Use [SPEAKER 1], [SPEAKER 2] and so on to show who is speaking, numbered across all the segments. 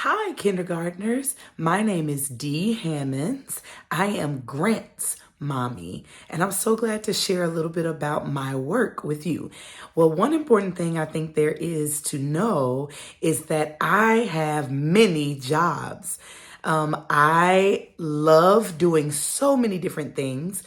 [SPEAKER 1] Hi, kindergartners. My name is Dee Hammonds. I am Grant's mommy, and I'm so glad to share a little bit about my work with you. Well, one important thing I think there is to know is that I have many jobs. I love doing so many different things.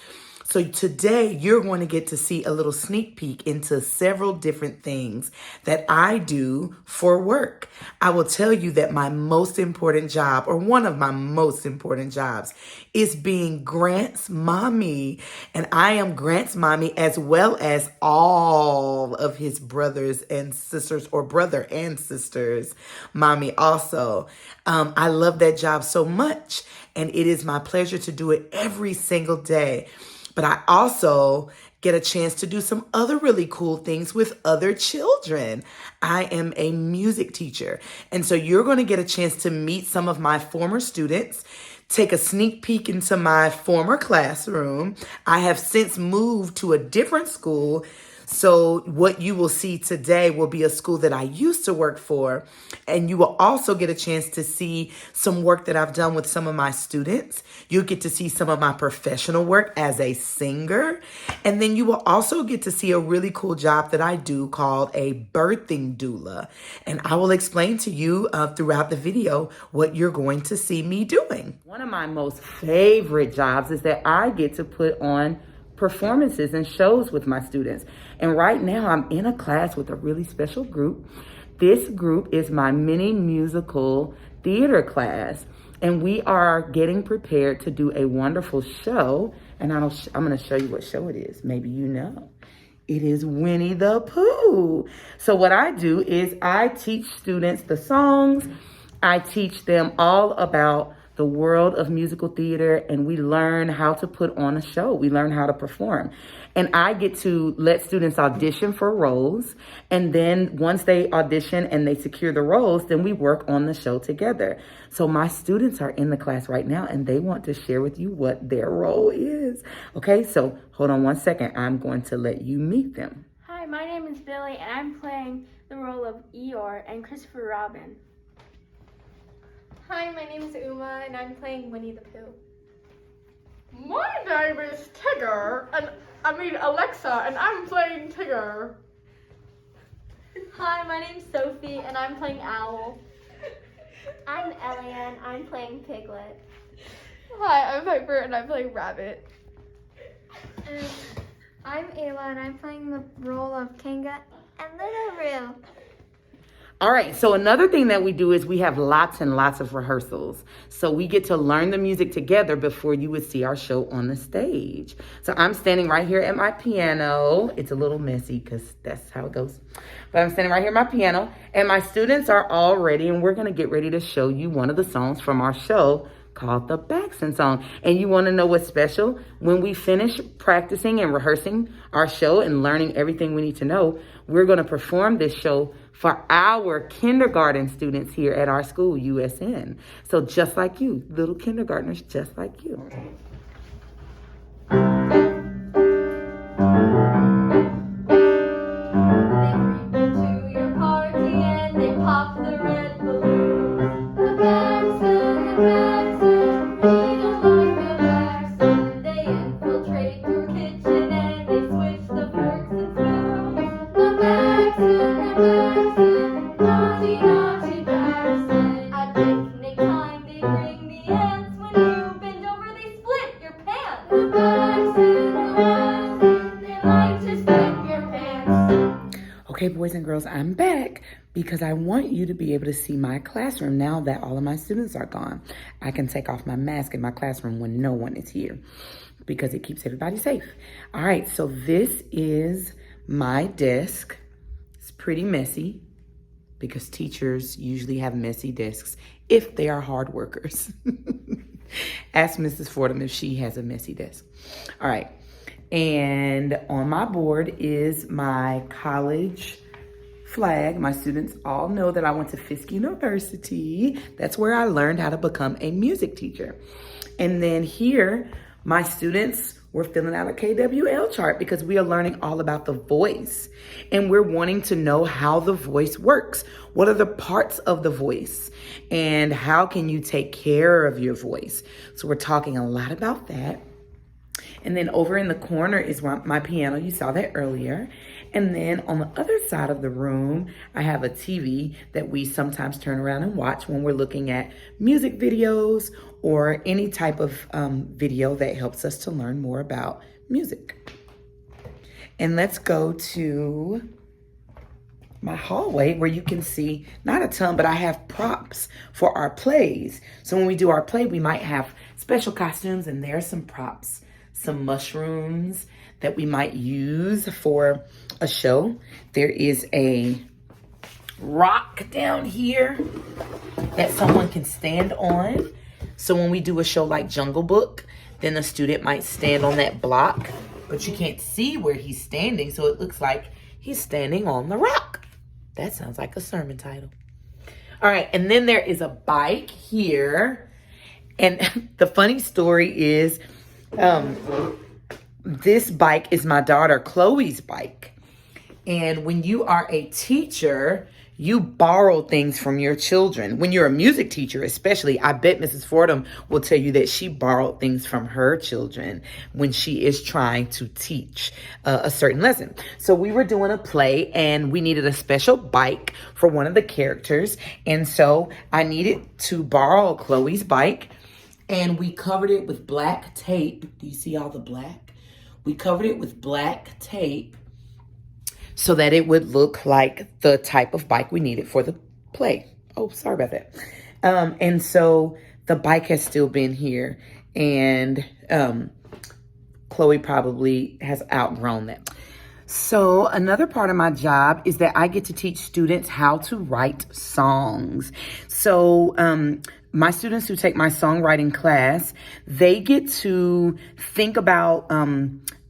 [SPEAKER 1] So today you're going to get to see a little sneak peek into several different things that I do for work. I will tell you that my most important job, or one of my most important jobs, is being Grant's mommy. And I am Grant's mommy as well as all of his brothers and sisters, or brother and sisters mommy also. I love that job so much, and it is my pleasure to do it every single day. But I also get a chance to do some other really cool things with other children. I am a music teacher. And so you're going to get a chance to meet some of my former students, take a sneak peek into my former classroom. I have since moved to a different school. So what you will see today will be a school that I used to work for. And you will also get a chance to see some work that I've done with some of my students. You'll get to see some of my professional work as a singer. And then you will also get to see a really cool job that I do called a birthing doula. And I will explain to you throughout the video what you're going to see me doing. One of my most favorite jobs is that I get to put on performances and shows with my students. And right now I'm in a class with a really special group. This group is my mini musical theater class, and we are getting prepared to do a wonderful show. And I'm going to show you what show it is. Maybe you know. It is Winnie the Pooh. So what I do is I teach students the songs. I teach them all about the world of musical theater, and we learn how to put on a show. We learn how to perform. And I get to let students audition for roles. And then once they audition and they secure the roles, then we work on the show together. So my students are in the class right now, and they want to share with you what their role is. Okay, so hold on one second. I'm going to let you meet them.
[SPEAKER 2] Hi, my name is Billy, and I'm playing the role of Eeyore and Christopher Robin.
[SPEAKER 3] Hi, my name is Uma, and I'm playing Winnie the Pooh.
[SPEAKER 4] My name is Tigger, Alexa, and I'm playing Tigger.
[SPEAKER 3] Hi, my name's Sophie, and I'm playing Owl.
[SPEAKER 5] I'm Eliane, I'm playing Piglet.
[SPEAKER 4] Hi, I'm Piper, and I'm playing Rabbit.
[SPEAKER 5] And I'm Ayla, and I'm playing the role of Kanga and Little Roo.
[SPEAKER 1] All right, so another thing that we do is we have lots and lots of rehearsals. So we get to learn the music together before you would see our show on the stage. So I'm standing right here at my piano. It's a little messy because that's how it goes. But I'm standing right here at my piano, and my students are all ready, and we're going to get ready to show you one of the songs from our show called the Baxton Song. And you want to know what's special? When we finish practicing and rehearsing our show and learning everything we need to know, we're going to perform this show for our kindergarten students here at our school, USN. So just like you, little kindergartners, just like you. Okay, boys and girls, I'm back because I want you to be able to see my classroom now that all of my students are gone. I can take off my mask in my classroom when no one is here because it keeps everybody safe. All right, so this is my desk. It's pretty messy because teachers usually have messy desks if they are hard workers. Ask Mrs. Fordham if she has a messy desk. All right. And on my board is my college flag. My students all know that I went to Fisk University. That's where I learned how to become a music teacher. And then here, my students we're filling out a KWL chart because we are learning all about the voice. And we're wanting to know how the voice works. What are the parts of the voice? And how can you take care of your voice? So we're talking a lot about that. And then over in the corner is my piano. You saw that earlier. And then on the other side of the room, I have a TV that we sometimes turn around and watch when we're looking at music videos or any type of video that helps us to learn more about music. And let's go to my hallway where you can see not a ton, but I have props for our plays. So when we do our play, we might have special costumes, and there are some props, some mushrooms that we might use for a show. There is a rock down here that someone can stand on. So when we do a show like Jungle Book, then the student might stand on that block, but you can't see where he's standing, so it looks like he's standing on the rock. That sounds like a sermon title. All right, and then there is a bike here. And the funny story is, this bike is my daughter Chloe's bike. And when you are a teacher, you borrow things from your children. When you're a music teacher, especially, I bet Mrs. Fordham will tell you that she borrowed things from her children when she is trying to teach a certain lesson. So we were doing a play and we needed a special bike for one of the characters. And so I needed to borrow Chloe's bike, and we covered it with black tape. Do you see all the black? We covered it with black tape so that it would look like the type of bike we needed for the play. Oh, sorry about that. And so the bike has still been here, and Chloe probably has outgrown that. So another part of my job is that I get to teach students how to write songs. So my students who take my songwriting class, they get to think about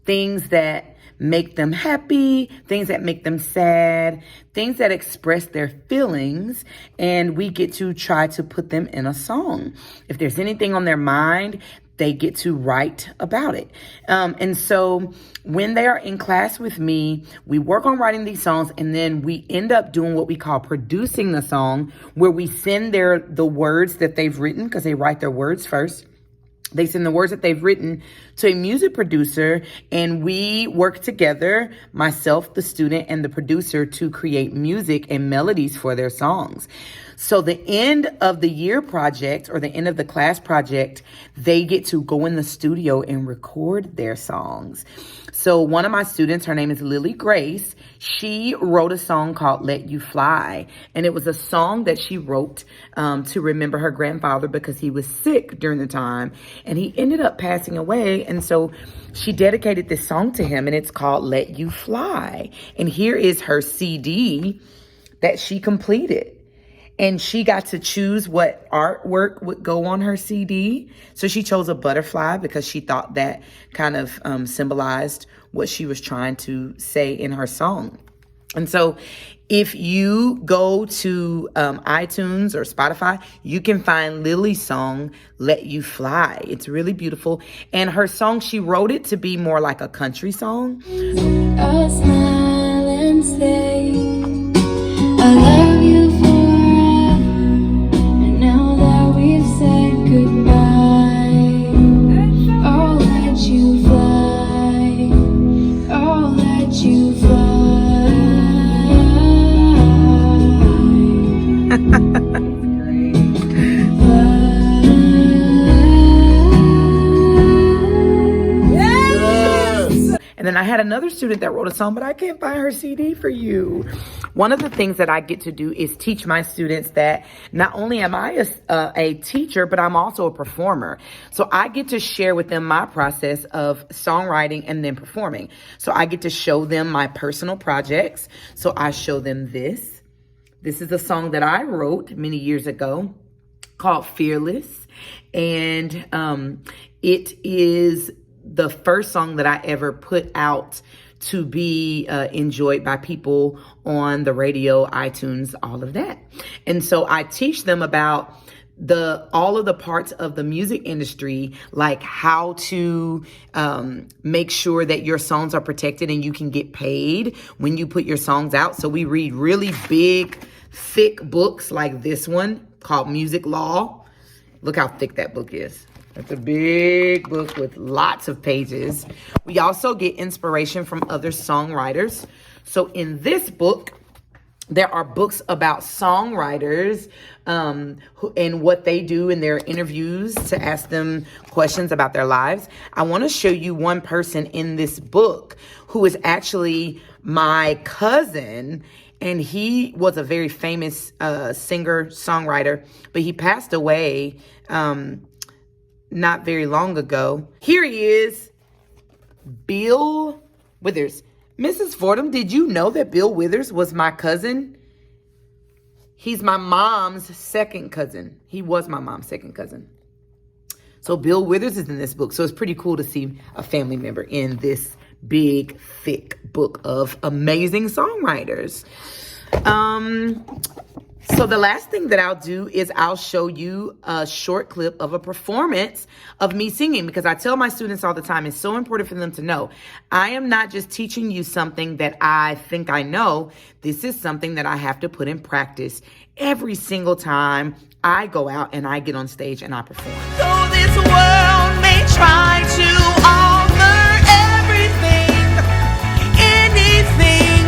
[SPEAKER 1] things that make them happy, things that make them sad, things that express their feelings, and we get to try to put them in a song. If there's anything on their mind, they get to write about it. And so when they are in class with me, we work on writing these songs, and then we end up doing what we call producing the song, where we send the words that they've written, because they write their words first. They send the words that they've written to a music producer, and we work together, myself, the student, and the producer, to create music and melodies for their songs. So the end of the year project, or the end of the class project, they get to go in the studio and record their songs. So one of my students, her name is Lily Grace, she wrote a song called Let You Fly. And it was a song that she wrote to remember her grandfather, because he was sick during the time and he ended up passing away. And so she dedicated this song to him, and it's called Let You Fly. And here is her CD that she completed. And she got to choose what artwork would go on her CD. So she chose a butterfly because she thought that kind of symbolized what she was trying to say in her song. And so if you go to iTunes or Spotify, you can find Lily's song, Let You Fly. It's really beautiful. And her song, she wrote it to be more like a country song.
[SPEAKER 6] I'll smile and say, I love you forever. And now that we've said goodbye, I'll let you fly. I'll let you fly.
[SPEAKER 1] And then I had another student that wrote a song, but I can't find her CD for you. One of the things that I get to do is teach my students that not only am I a teacher, but I'm also a performer. So I get to share with them my process of songwriting and then performing. So I get to show them my personal projects. So I show them this. This is a song that I wrote many years ago called Fearless. And it is the first song that I ever put out to be enjoyed by people on the radio, iTunes, all of that. And so I teach them about all of the parts of the music industry, like how to make sure that your songs are protected and you can get paid when you put your songs out. So we read really big, thick books like this one called Music Law. Look how thick that book is. It's a big book with lots of pages. We also get inspiration from other songwriters. So in this book, there are books about songwriters and what they do in their interviews to ask them questions about their lives. I want to show you one person in this book who is actually my cousin, and he was a very famous singer-songwriter, but he passed away not very long ago. Here he is, Bill Withers. Mrs. Fordham, did you know that Bill Withers was my cousin? He's my mom's second cousin. He was my mom's second cousin. So Bill Withers is in this book. So it's pretty cool to see a family member in this big, thick book of amazing songwriters. So the last thing that I'll do is I'll show you a short clip of a performance of me singing, because I tell my students all the time, it's so important for them to know, I am not just teaching you something that I think I know. This is something that I have to put in practice every single time I go out and I get on stage and I perform. So this world may try to offer everything, anything,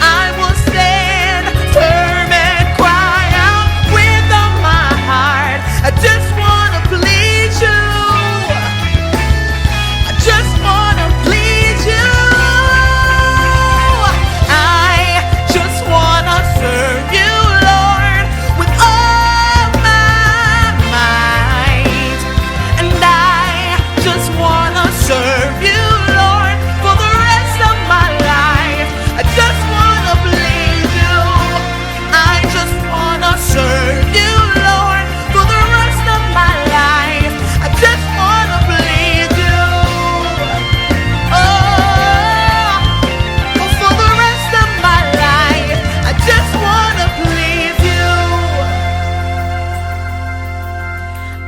[SPEAKER 1] I will stand firm and cry out with all my heart. I just want to please you. I just want to please you. I just want to serve you, Lord, with all my might. And I just want to serve you, Lord, for the rest of my life. I just want to please you. I just want to serve you, Lord, for the rest of my life. I just want to please you. Oh, for the rest of my life, I just want to please you.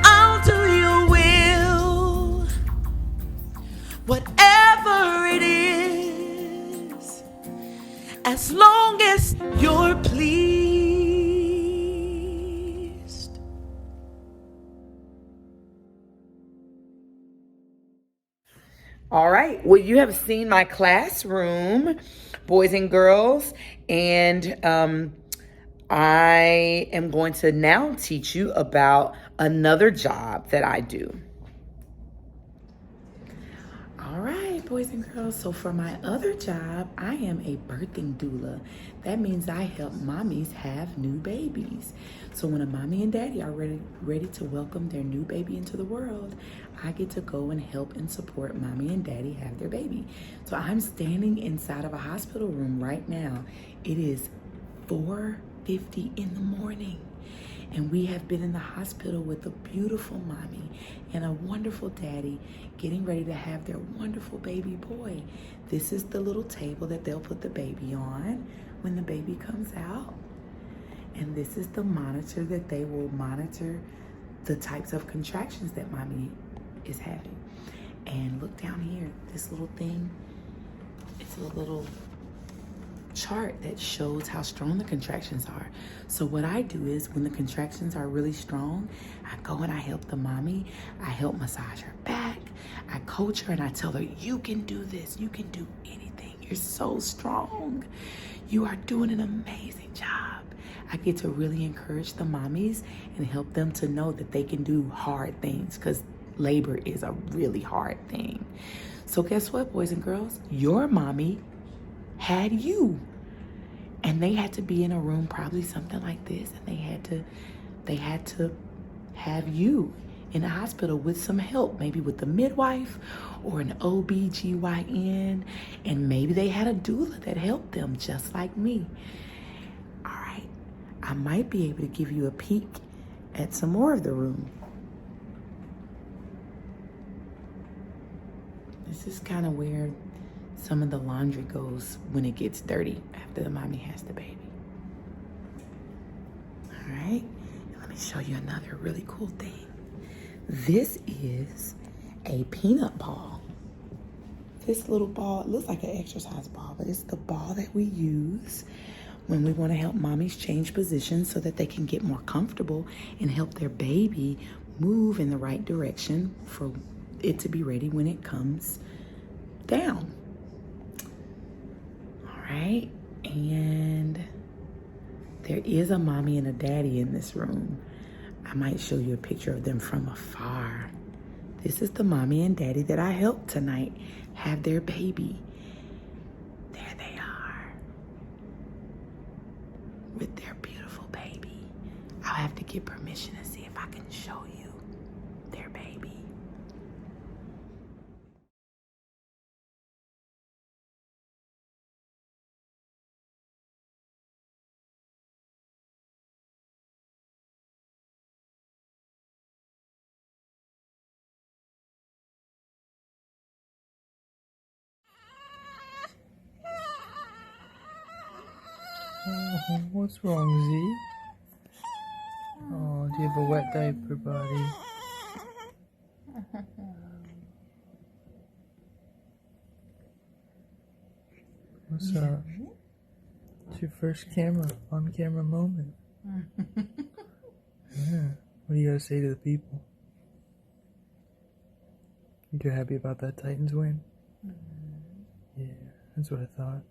[SPEAKER 1] I'll do your will, whatever it is, as long as you're pleased. All right. Well, you have seen my classroom, boys and girls, and I am going to now teach you about another job that I do. All right, boys and girls. So for my other job, I am a birthing doula. That means I help mommies have new babies. So when a mommy and daddy are ready to welcome their new baby into the world, I get to go and help and support mommy and daddy have their baby. So I'm standing inside of a hospital room right now. It is 4:50 in the morning. And we have been in the hospital with a beautiful mommy and a wonderful daddy getting ready to have their wonderful baby boy. This is the little table that they'll put the baby on when the baby comes out. And this is the monitor that they will monitor the types of contractions that mommy is having. And look down here, this little thing, it's a little chart that shows how strong the contractions are. So what I do is when the contractions are really strong, I go and I help the mommy. I help massage her back. I coach her and I tell her, you can do this. You can do anything. You're so strong. You are doing an amazing job. I get to really encourage the mommies and help them to know that they can do hard things, because labor is a really hard thing. So guess what, boys and girls? Your mommy had you, and they had to be in a room probably something like this, and they had to have you in a hospital with some help, maybe with the midwife or an OBGYN, and maybe they had a doula that helped them just like me. All right, I might be able to give you a peek at some more of the room. This is kind of where some of the laundry goes when it gets dirty after the mommy has the baby. All right, let me show you another really cool thing. This is a peanut ball. This little ball, it looks like an exercise ball, but it's the ball that we use when we want to help mommies change positions so that they can get more comfortable and help their baby move in the right direction for it to be ready when it comes down. All right, and there is a mommy and a daddy in this room. I might show you a picture of them from afar. This is the mommy and daddy that I helped tonight have their baby. There they are with their beautiful baby. I'll have to get permission to see if I can show you their baby.
[SPEAKER 7] Oh, what's wrong, Z? Oh, do you have a wet diaper, buddy? What's up? It's your first on-camera moment. Yeah. What do you gotta say to the people? You happy about that Titans win? Yeah, that's what I thought.